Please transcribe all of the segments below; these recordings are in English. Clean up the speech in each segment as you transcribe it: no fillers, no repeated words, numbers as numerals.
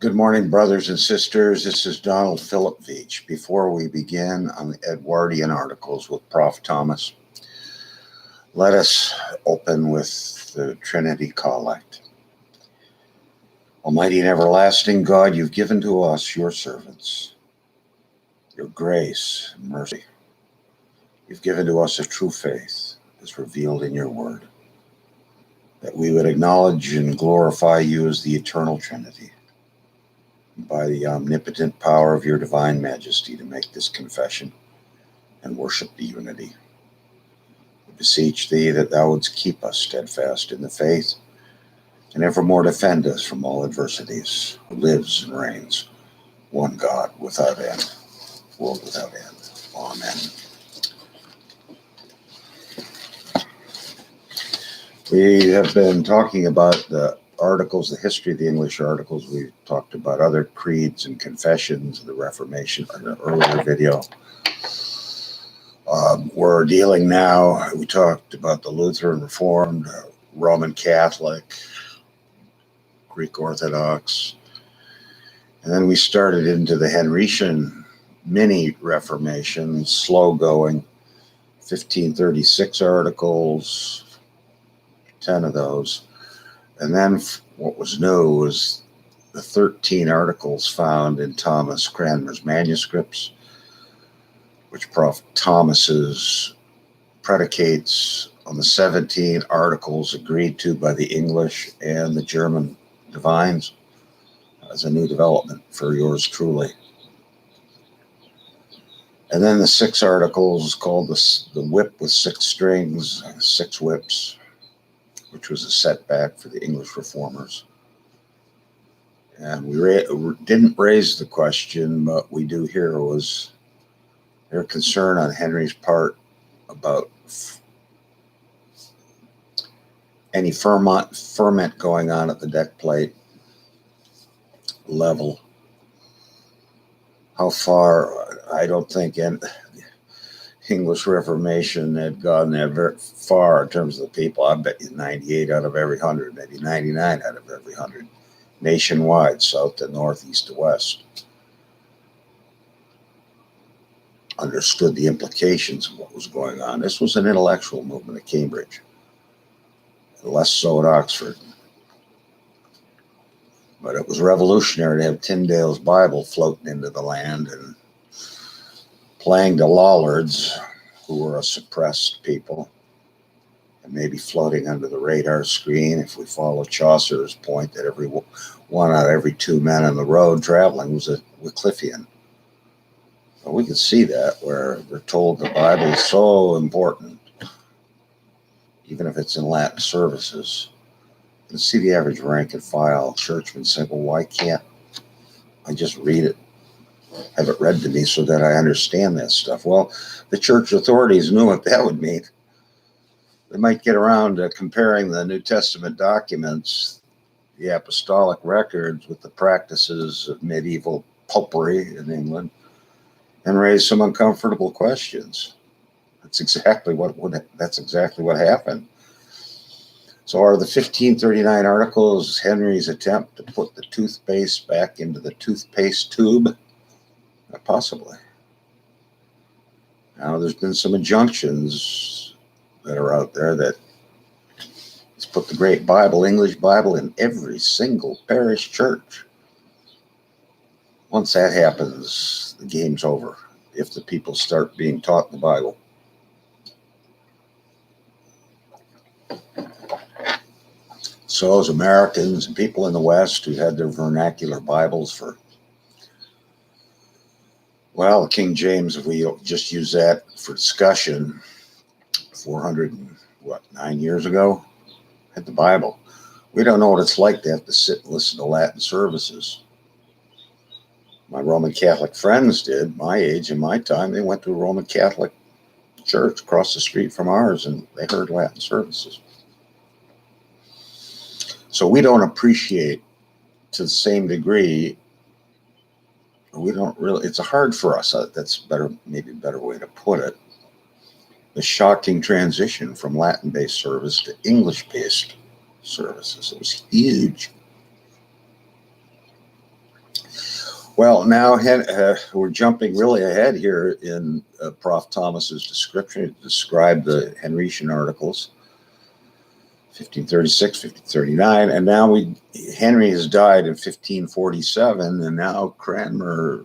Good morning, brothers and sisters. This is Donald Philip Veach. Before we begin on the Edwardian articles with Prof. Thomas, let us open with the Trinity Collect. Almighty and everlasting God, you've given to us, your servants, your grace and mercy. You've given to us a true faith as revealed in your word, that we would acknowledge and glorify you as the eternal Trinity, by the omnipotent power of your divine majesty, to make this confession and worship the unity. We beseech thee that thou wouldst keep us steadfast in the faith and evermore defend us from all adversities, who lives and reigns, one God, without end, world without end. Amen. We have been talking about the articles, the history of the English articles. We've talked about other creeds and confessions of the Reformation in an earlier video. We're dealing now, we talked about the Lutheran Reformed, Roman Catholic, Greek Orthodox, and then we started into the Henrician mini Reformation, slow going, 1536 articles, 10 of those. And then what was new was the 13 articles found in Thomas Cranmer's manuscripts, which Prof. Thomas's predicates on the 17 articles agreed to by the English and the German divines as a new development for yours truly. And then the 6 articles called the whip with 6 strings, 6 whips, which was a setback for the English reformers. And we didn't raise the question, but we do hear was their concern on Henry's part about any ferment going on at the deck plate level. How far, I don't think English Reformation had gone there very far in terms of the people. I bet you 98 out of every 100, maybe 99 out of every 100, nationwide, south to north, east to west, understood the implications of what was going on. This was an intellectual movement at Cambridge, less so at Oxford. But it was revolutionary to have Tyndale's Bible floating into the land and playing to Lollards, who were a suppressed people, and maybe floating under the radar screen if we follow Chaucer's point that every one out of every 2 men on the road traveling was a Wycliffian. Well, we can see that where they're told the Bible is so important, even if it's in Latin services. You can see the average rank and file churchman say, well, why can't I just read it? Have it read to me so that I understand that stuff. Well, the church authorities knew what that would mean. They might get around to comparing the New Testament documents, the apostolic records, with the practices of medieval popery in England and raise some uncomfortable questions. That's exactly what happened. So are the 1539 articles Henry's attempt to put the toothpaste back into the toothpaste tube? Possibly. Now, there's been some injunctions that are out there that let's put the great Bible, English Bible, in every single parish church. Once that happens, the game's over if the people start being taught the Bible. So as Americans and people in the West who had their vernacular Bibles for, well, King James, if we just use that for discussion, 409 years ago, had the Bible. We don't know what it's like to have to sit and listen to Latin services. My Roman Catholic friends did, my age and my time. They went to a Roman Catholic church across the street from ours, and they heard Latin services. So we don't appreciate to the same degree. We don't really, it's hard for us. That's maybe a better way to put it. The shocking transition from Latin-based service to English-based services. It was huge. Well, now we're jumping really ahead here in Prof. Thomas's description. It described the Henrician articles, 1536, 1539, and now Henry has died in 1547, and now Cranmer,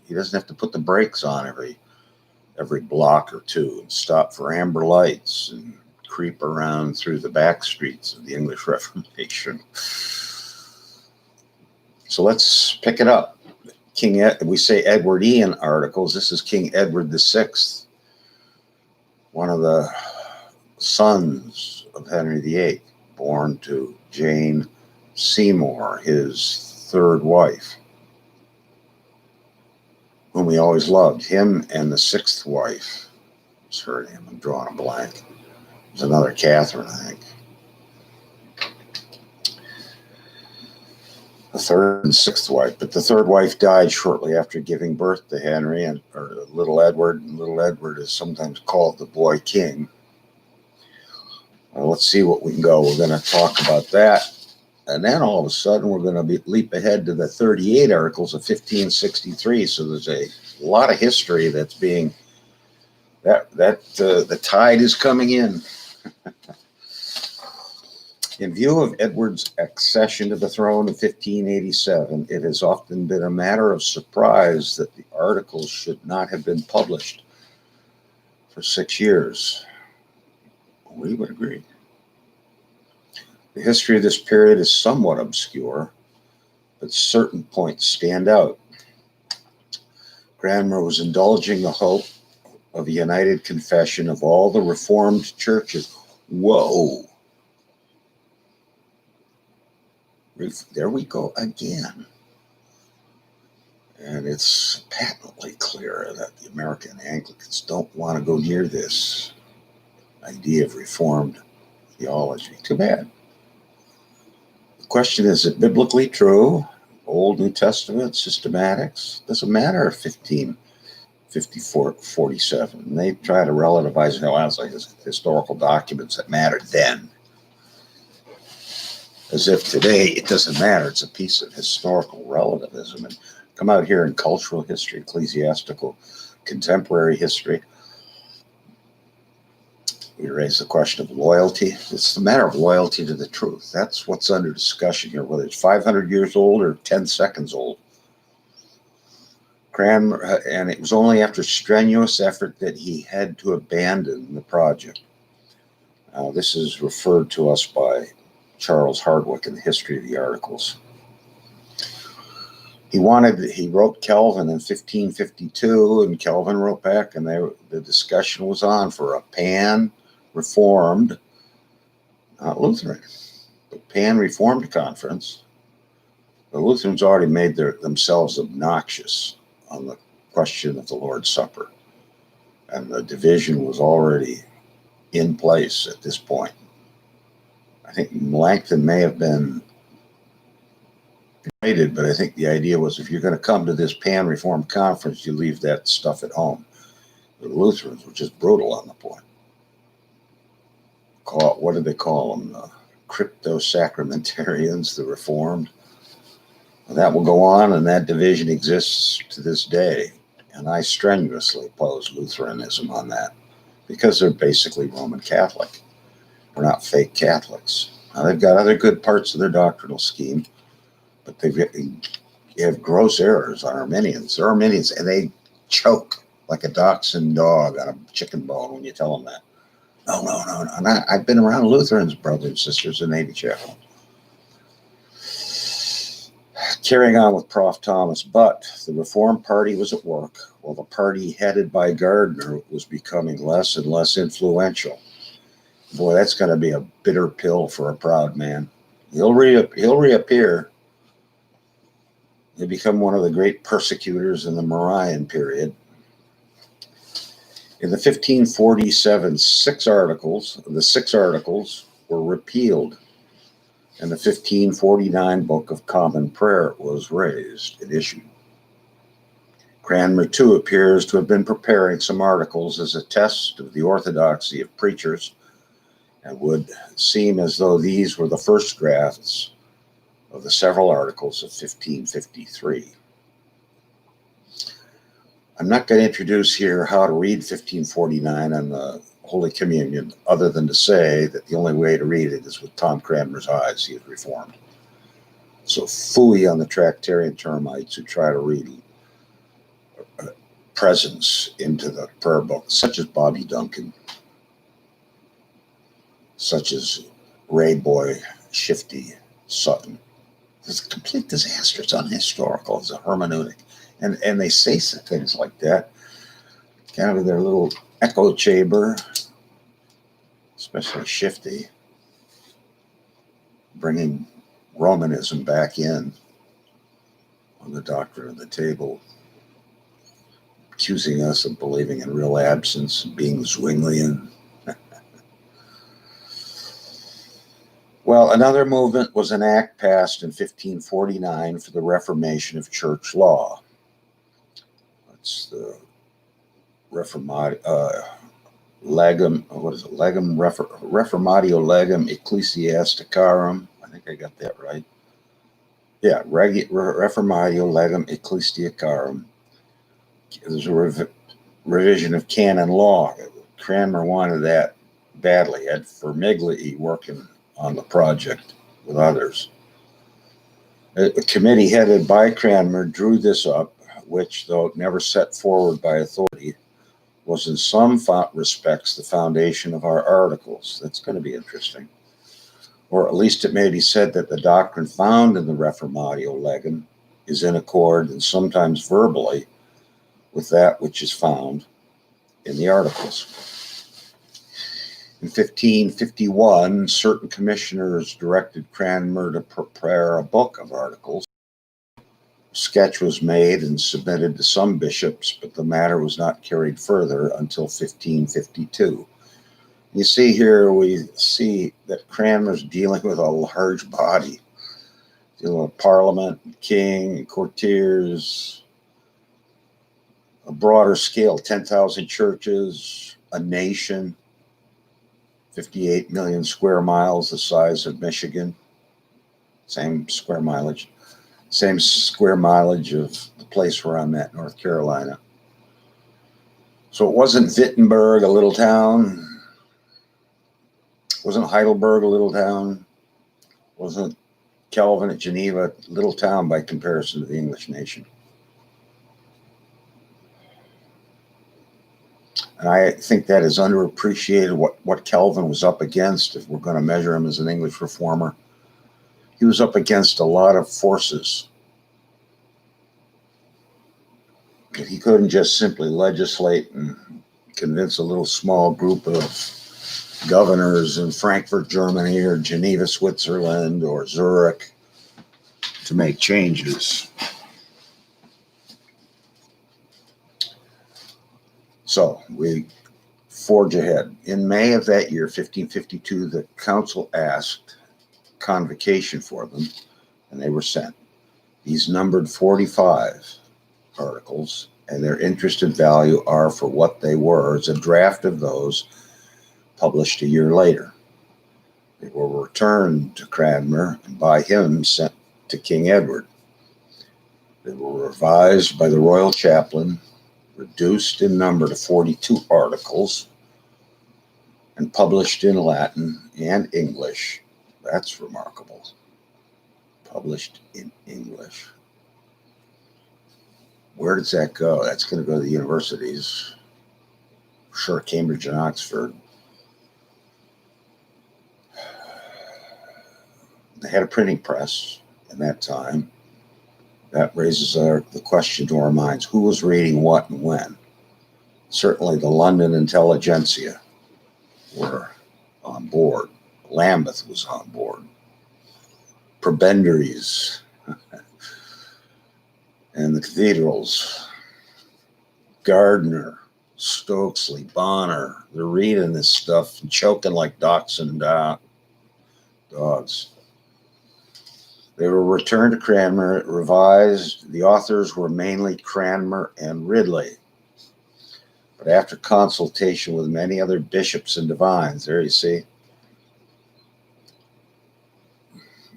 he doesn't have to put the brakes on every block or two and stop for amber lights and creep around through the back streets of the English Reformation. So let's pick it up. We say Edwardian articles. This is King Edward VI, one of the sons of Henry VIII, born to Jane Seymour, his third wife, whom he always loved. Him and the sixth wife, what's her name? I'm drawing a blank. There's another Catherine, I think. The third and sixth wife, but the third wife died shortly after giving birth to Henry or little Edward, and little Edward is sometimes called the boy king. Well, let's see what we can go. We're going to talk about that, and then all of a sudden we're going to leap ahead to the 38 articles of 1563. So there's a lot of history that's being the tide is coming in. In view of Edward's accession to the throne in 1587, it has often been a matter of surprise that the articles should not have been published for 6 years. We would agree. The history of this period is somewhat obscure, but certain points stand out. Cranmer was indulging the hope of a united confession of all the Reformed churches. Whoa! There we go again. And it's patently clear that the American Anglicans don't want to go near this idea of Reformed theology. Too bad. The question is it biblically true? Old New Testament, systematics? Doesn't matter if 47. And they try to relativize it. It's like historical documents that mattered then. As if today it doesn't matter. It's a piece of historical relativism. And come out here in cultural history, ecclesiastical, contemporary history. We raise the question of loyalty. It's the matter of loyalty to the truth. That's what's under discussion here, whether it's 500 years old or 10 seconds old. Cranmer, and it was only after strenuous effort that he had to abandon the project. Now, this is referred to us by Charles Hardwicke in the History of the Articles. He wrote Calvin in 1552, and Calvin wrote back, and the discussion was on for a pan-reformed, not Lutheran, but pan-reformed conference. The Lutherans already made themselves obnoxious on the question of the Lord's Supper, and the division was already in place at this point. I think Melanchthon may have been invited, but I think the idea was if you're going to come to this pan-reformed conference, you leave that stuff at home. The Lutherans were just brutal on the point. What did they call them? The crypto-sacramentarians, the Reformed. And that will go on, and that division exists to this day. And I strenuously oppose Lutheranism on that because they're basically Roman Catholic. We're not fake Catholics. Now, they've got other good parts of their doctrinal scheme, but they have gross errors on Arminians. They're Arminians, and they choke like a dachshund dog on a chicken bone when you tell them that. No. I've been around Lutherans, brothers and sisters, in Navy Chapel. Carrying on with Prof. Thomas, but the Reformed Party was at work, while the party headed by Gardner was becoming less and less influential. Boy, that's going to be a bitter pill for a proud man. He'll reappear. He'll become one of the great persecutors in the Marian period. In the 1547 six articles were repealed, and the 1549 Book of Common Prayer was raised and issued. Cranmer, too, appears to have been preparing some articles as a test of the orthodoxy of preachers, and would seem as though these were the first drafts of the several articles of 1553. I'm not going to introduce here how to read 1549 on the Holy Communion, other than to say that the only way to read it is with Tom Cranmer's eyes. He is Reformed. So phooey on the Tractarian termites who try to read presence into the prayer book, such as Bobby Duncan, such as Ray Boy Shifty Sutton. It's a complete disaster. It's unhistorical. It's a hermeneutic. And they say things like that, kind of their little echo chamber, especially Shifty, bringing Romanism back in on the doctrine of the table, accusing us of believing in real absence and being Zwinglian. Well, another movement was an act passed in 1549 for the reformation of church law. It's the Legum Reformatio Legum Ecclesiasticarum. I think I got that right. Yeah, Reformatio Legum Ecclesiasticarum. There's a revision of canon law. Cranmer wanted that badly. Had Vermigli working on the project with others. A committee headed by Cranmer drew this up, which, though never set forward by authority, was in some respects the foundation of our articles. That's going to be interesting. Or at least it may be said that the doctrine found in the Reformatio Legum is in accord, and sometimes verbally, with that which is found in the articles. In 1551, certain commissioners directed Cranmer to prepare a book of articles. A sketch was made and submitted to some bishops, but the matter was not carried further until 1552. You see here, we see that Cranmer's dealing with a large body, dealing with Parliament, king, courtiers, a broader scale, 10,000 churches, a nation, 58 million square miles, the size of Michigan, same square mileage of the place where I'm at, North Carolina. So it wasn't Wittenberg, a little town. It wasn't Heidelberg, a little town. It wasn't Calvin at Geneva, a little town by comparison to the English nation. And I think that is underappreciated, what Calvin was up against, if we're going to measure him as an English reformer. He was up against a lot of forces. He couldn't just simply legislate and convince a little small group of governors in Frankfurt, Germany, or Geneva, Switzerland, or Zurich to make changes. So we forge ahead. In May of that year, 1552, the council asked convocation for them, and they were sent. These numbered 45 articles, and their interest and value are for what they were as a draft of those published a year later. They were returned to Cranmer and by him sent to King Edward. They were revised by the royal chaplain, reduced in number to 42 articles, and published in Latin and English. That's remarkable. Published in English. Where does that go? That's going to go to the universities. Sure, Cambridge and Oxford. They had a printing press in that time. That raises the question to our minds, who was reading what and when? Certainly the London intelligentsia were on board. Lambeth was on board. Prebendaries and the cathedrals, Gardner, Stokesley, Bonner, they're reading this stuff and choking like dachshund dogs. They were returned to Cranmer, revised. The authors were mainly Cranmer and Ridley. But after consultation with many other bishops and divines, there you see,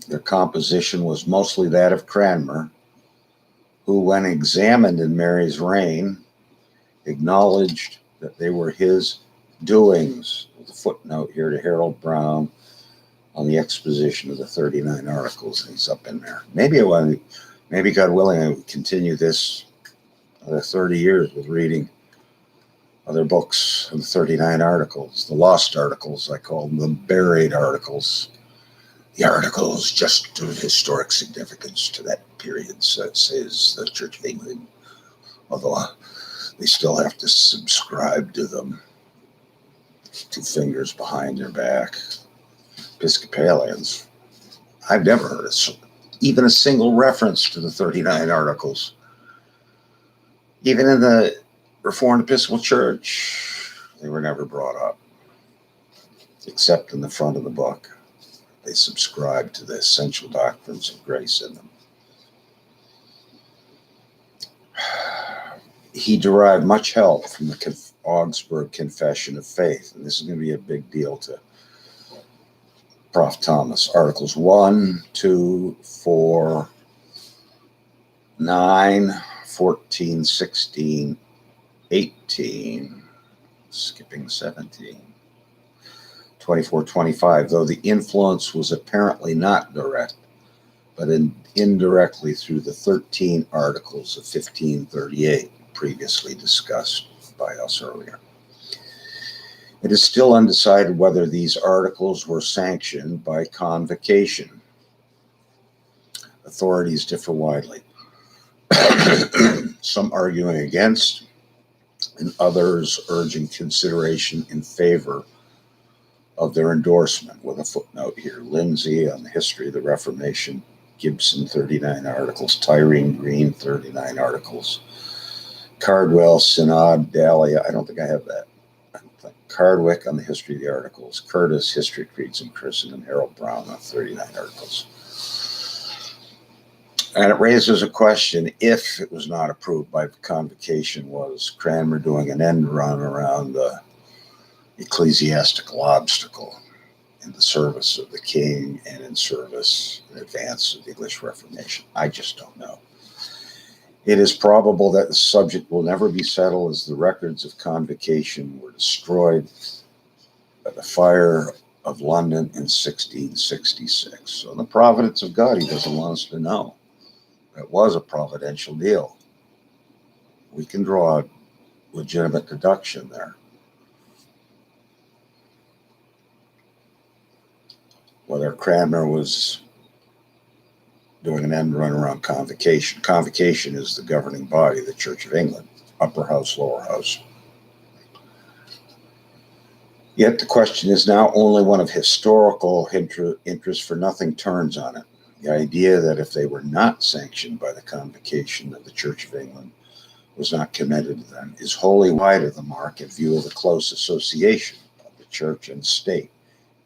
Their composition was mostly that of Cranmer, who, when examined in Mary's reign, acknowledged that they were his doings, with a footnote here to Harold Brown on the exposition of the 39 articles, and he's up in there. Maybe God willing, I would continue this another 30 years with reading other books of the 39 articles, the lost articles, I call them, the buried articles. The articles just of historic significance to that period, says the Church of England, although they still have to subscribe to them. 2 fingers behind their back. Episcopalians. I've never heard even a single reference to the 39 articles. Even in the Reformed Episcopal Church, they were never brought up, except in the front of the book. They subscribe to the essential doctrines of grace in them. He derived much help from the Augsburg Confession of Faith, and this is going to be a big deal to Prof. Thomas. Articles 1, 2, 4, 9, 14, 16, 18, skipping 17, 24, 25, though the influence was apparently not direct, but indirectly through the 13 articles of 1538, previously discussed by us earlier. It is still undecided whether these articles were sanctioned by convocation. Authorities differ widely, some arguing against, and others urging consideration in favor of their endorsement, with a footnote here. Lindsay on the history of the Reformation, Gibson, 39 articles, Tyrone Green, 39 articles, Cardwell, Synod, Dahlia, I don't think I have that. Cardwick on the history of the articles, Curtis, History, Creeds, and Christendom, Harold Brown on 39 articles. And it raises a question: if it was not approved by convocation, was Cranmer doing an end run around the ecclesiastical obstacle in the service of the king and in service in advance of the English Reformation? I just don't know. It is probable that the subject will never be settled, as the records of convocation were destroyed by the fire of London in 1666. So the providence of God, he doesn't want us to know. It was a providential deal. We can draw a legitimate deduction there. Whether Cranmer was doing an end run around convocation. Convocation is the governing body of the Church of England, upper house, lower house. Yet the question is now only one of historical interest, for nothing turns on it. The idea that if they were not sanctioned by the convocation of the Church of England, was not committed to them, is wholly wide of the mark in view of the close association of the church and state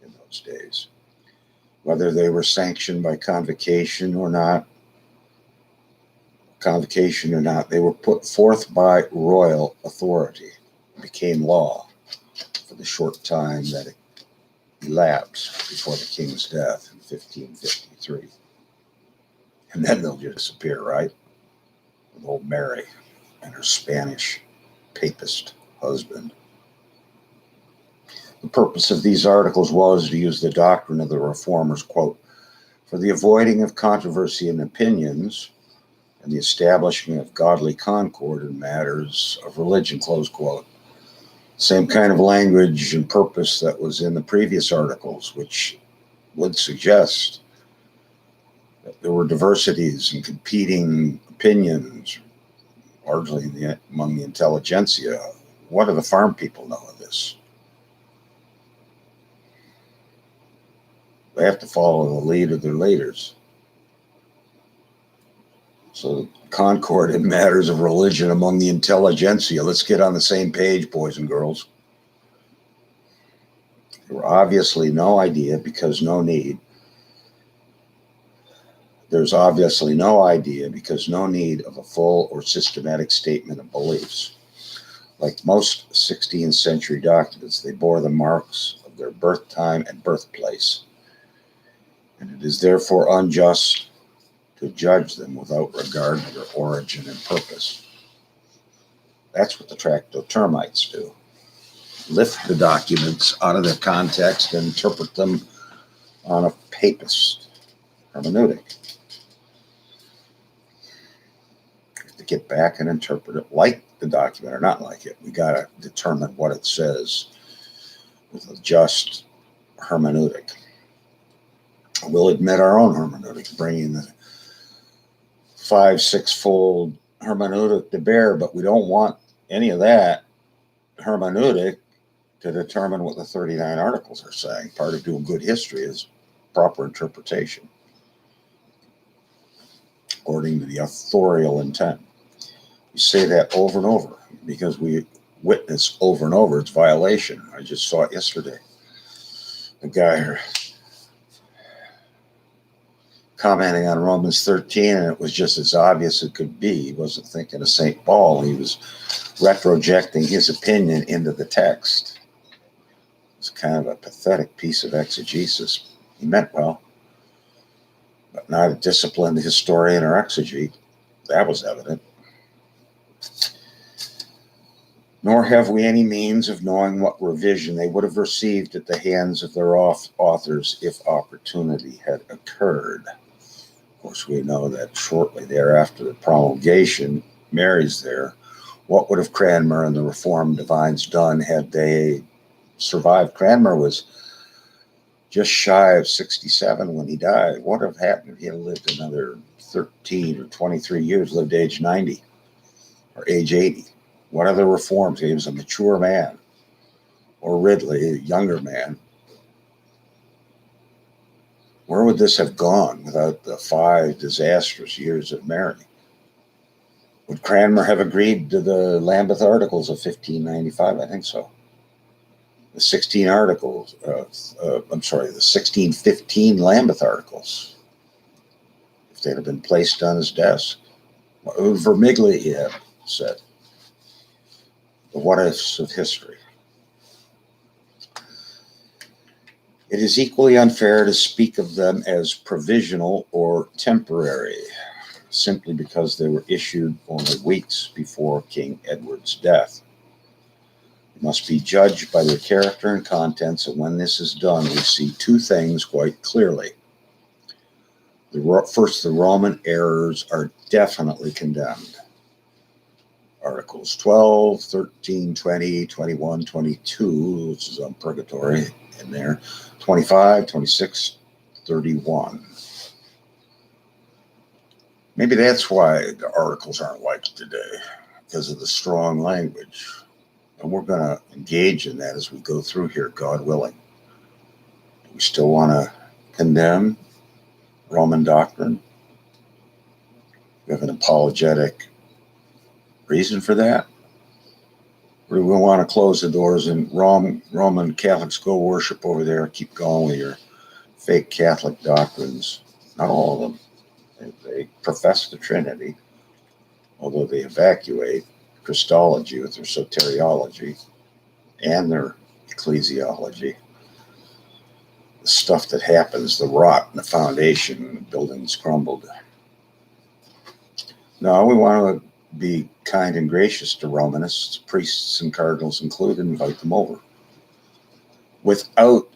in those days. Whether they were sanctioned by convocation or not, they were put forth by royal authority, became law for the short time that it elapsed before the king's death in 1553. And then they'll just disappear, right? With old Mary and her Spanish papist husband. The purpose of these articles was to use the doctrine of the Reformers, quote, for the avoiding of controversy and opinions and the establishment of godly concord in matters of religion, close quote. Same kind of language and purpose that was in the previous articles, which would suggest that there were diversities and competing opinions, largely among the intelligentsia. What do the farm people know of this? They have to follow the lead of their leaders. So concord in matters of religion among the intelligentsia. Let's get on the same page, boys and girls. There were obviously no idea because no need. There's obviously no idea because no need of a full or systematic statement of beliefs. Like most 16th century documents, they bore the marks of their birth time and birthplace. and it is therefore unjust to judge them without regard to their origin and purpose. That's what the tractotermites do. Lift the documents out of their context and interpret them on a papist hermeneutic. To get back and interpret it like the document or not like it, we got to determine what it says with a just hermeneutic. We'll admit our own hermeneutic, bringing the 5-6-fold hermeneutic to bear, but we don't want any of that hermeneutic to determine what the 39 articles are saying. Part of doing good history is proper interpretation according to the authorial intent. We say that over and over because we witness over and over its violation. I just saw it yesterday. The guy commenting on Romans 13, and it was just as obvious as it could be. He wasn't thinking of St. Paul. He was retrojecting his opinion into the text. It's kind of a pathetic piece of exegesis. He meant well, but not a disciplined historian or exegete. That was evident. Nor have we any means of knowing what revision they would have received at the hands of their authors if opportunity had occurred. Of course, we know that shortly thereafter the promulgation, Mary's there. What would have Cranmer and the Reformed divines done had they survived? Cranmer was just shy of 67 when he died. What would have happened if he had lived another 13 or 23 years, lived age 90 or age 80? What other reforms? He was a mature man. Or Ridley, a younger man. Where would this have gone without the 5 disastrous years of Mary? Would Cranmer have agreed to the Lambeth Articles of 1595? I think so. The 1615 Lambeth Articles, if they'd have been placed on his desk. Vermiglia said, the what-ifs of history. It is equally unfair to speak of them as provisional or temporary, simply because they were issued only weeks before King Edward's death. They must be judged by their character and contents, and when this is done, we see 2 things quite clearly. First, the Roman errors are definitely condemned. Articles 12, 13, 20, 21, 22, which is on purgatory in there, 25, 26, 31. Maybe that's why the articles aren't liked today, because of the strong language. And we're going to engage in that as we go through here, God willing. Do we still want to condemn Roman doctrine? We have an apologetic reason for that? Or do we want to close the doors and Roman Catholics go worship over there, keep going with your fake Catholic doctrines? Not all of them. They profess the Trinity, although they evacuate Christology with their soteriology and their ecclesiology. The stuff that happens, the rot in the foundation when the building's crumbled. No, we want to be kind and gracious to Romanists, priests and cardinals included, invite them over, without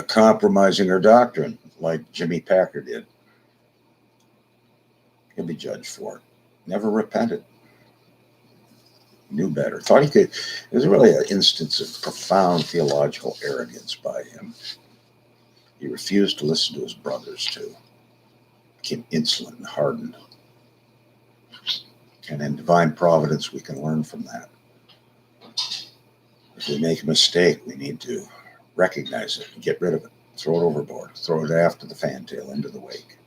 compromising our doctrine, like Jimmy Packer did. He'll be judged for it. Never repented. Knew better. Thought he could. It was really an instance of profound theological arrogance by him. He refused to listen to his brothers, too. Became insolent and hardened. And in divine providence, we can learn from that. If we make a mistake, we need to recognize it and get rid of it. Throw it overboard. Throw it after the fantail into the wake.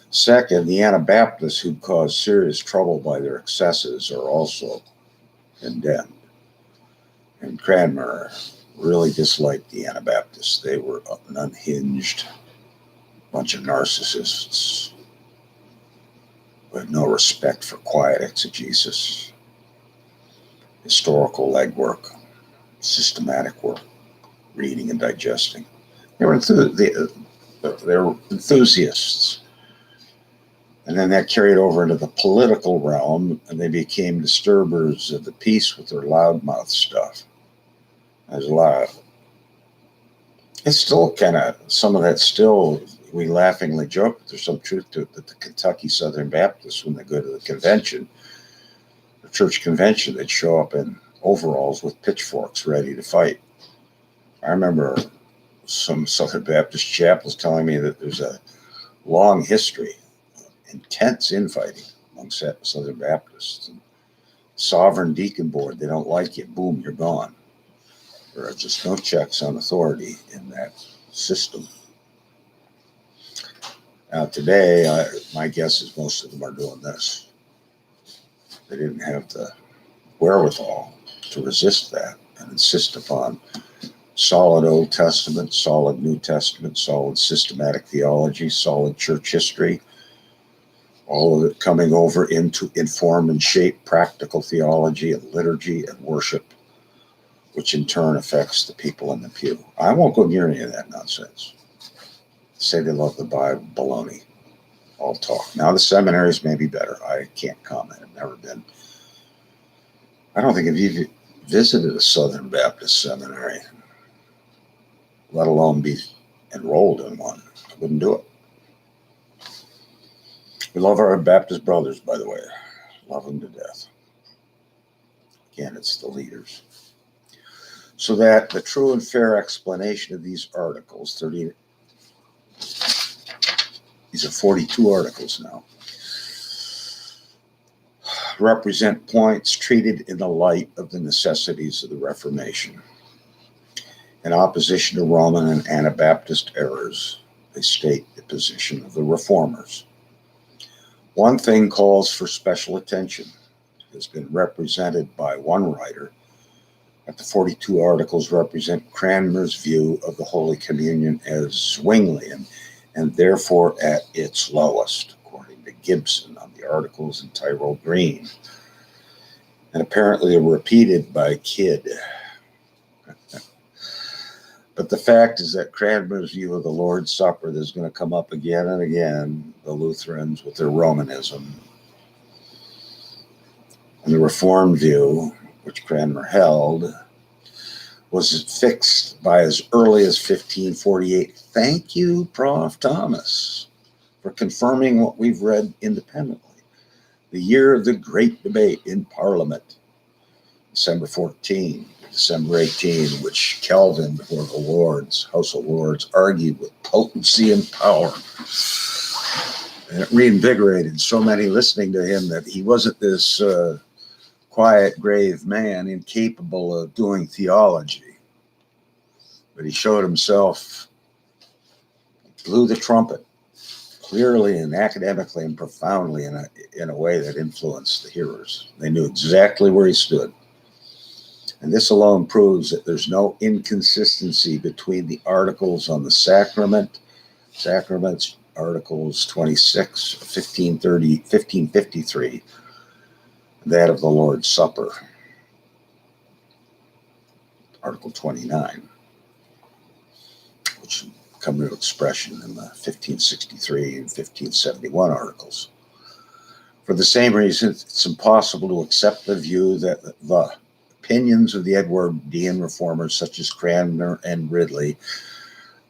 Second, the Anabaptists who caused serious trouble by their excesses are also condemned. And Cranmer really disliked the Anabaptists. They were an unhinged bunch of narcissists with no respect for quiet exegesis, historical legwork, systematic work, reading and digesting. They were the They were enthusiasts. And then that carried over into the political realm, and they became disturbers of the peace with their loudmouth stuff. There's a lot of, it's still kind of, some of that still, we laughingly joke, but there's some truth to it, that the Kentucky Southern Baptists, when they go to the convention, the church convention, they'd show up in overalls with pitchforks ready to fight. I remember some Southern Baptist chap was telling me that there's a long history of intense infighting among Southern Baptists. And sovereign deacon board, they don't like you, boom, you're gone. There are just no checks on authority in that system. Now today, my guess is most of them are doing this. They didn't have the wherewithal to resist that and insist upon solid Old Testament, solid New Testament, solid systematic theology, solid church history, all of it coming over into inform and shape practical theology and liturgy and worship, which in turn affects the people in the pew. I won't go near any of that nonsense. Say they love the Bible, baloney, all talk. Now the seminaries may be better. I can't comment. I've never been. I don't think I've even visited a Southern Baptist seminary, let alone be enrolled in one. I wouldn't do it. We love our Baptist brothers, by the way. Love them to death. Again, it's the leaders. So that the true and fair explanation of these articles, these are 42 articles now, represent points treated in the light of the necessities of the Reformation. In opposition to Roman and Anabaptist errors, they state the position of the Reformers. One thing calls for special attention. It has been represented by one writer that the 42 articles represent Cranmer's view of the Holy Communion as Zwinglian and therefore at its lowest, according to Gibson on the articles in Tyrrell Green, and apparently repeated by Kidd. But the fact is that Cranmer's view of the Lord's Supper, there's going to come up again and again, the Lutherans with their Romanism, and the Reformed view, which Cranmer held, was fixed by as early as 1548. Thank you, Prof. Thomas, for confirming what we've read independently. The year of the great debate in Parliament, December 14, December 18, which Calvin, before the Lords, House of Lords, argued with potency and power. And it reinvigorated so many listening to him that he wasn't this quiet, grave man incapable of doing theology. But he showed himself, blew the trumpet clearly and academically and profoundly in a way that influenced the hearers. They knew exactly where he stood. And this alone proves that there's no inconsistency between the articles on the sacraments, Articles 26, 1553, and that of the Lord's Supper, Article 29, which come to expression in the 1563 and 1571 articles. For the same reason, it's impossible to accept the view that the opinions of the Edwardian reformers, such as Cranmer and Ridley,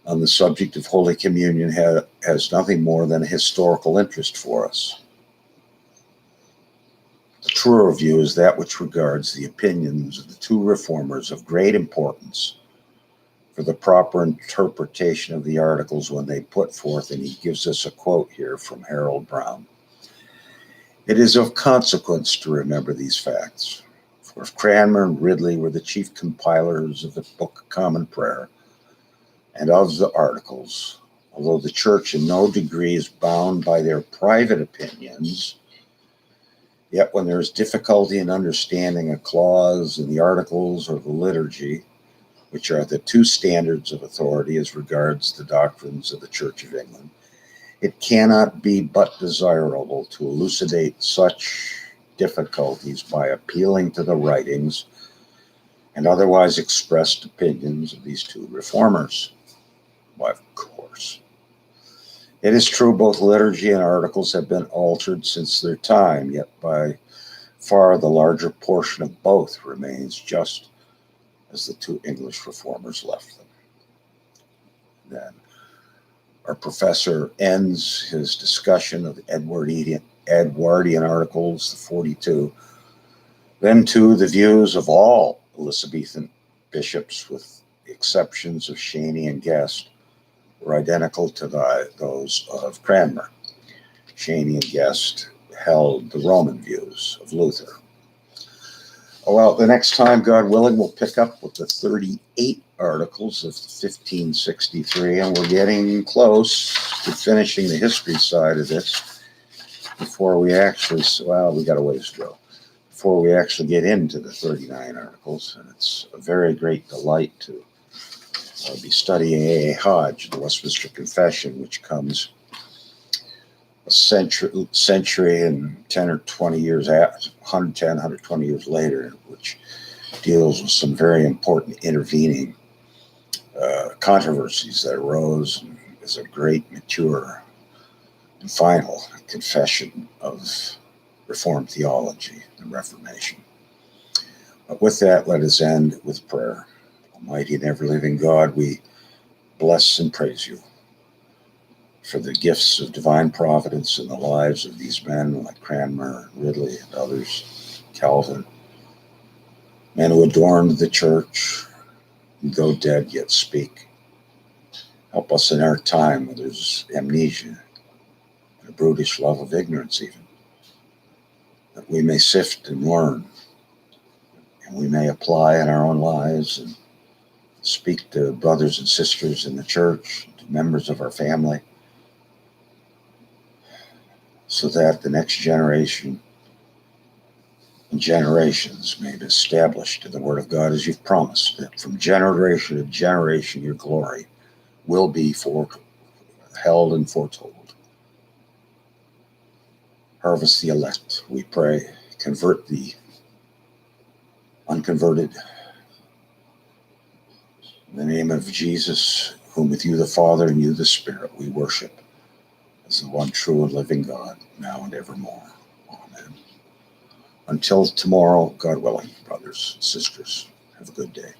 on the subject of Holy Communion has nothing more than a historical interest for us. The truer view is that which regards the opinions of the two reformers of great importance for the proper interpretation of the articles when they put forth, and he gives us a quote here from Harold Brown. It is of consequence to remember these facts. For if Cranmer and Ridley were the chief compilers of the Book of Common Prayer and of the Articles, although the Church in no degree is bound by their private opinions, yet when there is difficulty in understanding a clause in the Articles or the Liturgy, which are the two standards of authority as regards the doctrines of the Church of England, it cannot be but desirable to elucidate such difficulties by appealing to the writings and otherwise expressed opinions of these two reformers. Why, of course. It is true both liturgy and articles have been altered since their time, yet by far the larger portion of both remains just as the two English reformers left them. Then our professor ends his discussion of the Edwardian articles, the 42. Then, too, the views of all Elizabethan bishops, with the exceptions of Shaney and Guest, were identical to those of Cranmer. Shaney and Guest held the Roman views of Luther. Well, the next time, God willing, we'll pick up with the 38 articles of 1563, and we're getting close to finishing the history side of this before we actually, well, we got a ways to go, before we actually get into the 39 articles. And it's a very great delight to be studying W.H.G, the Westminster Confession, which comes a century and 10 or 20 years after, 110, 120 years later, which deals with some very important intervening controversies that arose, and is a great, mature, and final confession of Reformed theology and Reformation. But with that, let us end with prayer. Almighty and ever-living God, we bless and praise you for the gifts of divine providence in the lives of these men like Cranmer, Ridley, and others, Calvin, men who adorned the church, who though dead yet speak. Help us in our time when there's amnesia and a brutish love of ignorance even, that we may sift and learn, and we may apply in our own lives and speak to brothers and sisters in the church, to members of our family, so that the next generation and generations may be established in the Word of God as you've promised, that from generation to generation your glory will be held and foretold. Harvest the elect, we pray. Convert the unconverted. In the name of Jesus, whom with you the Father and you the Spirit we worship as the one true and living God, now and evermore. Amen. Until tomorrow, God willing, brothers and sisters, have a good day.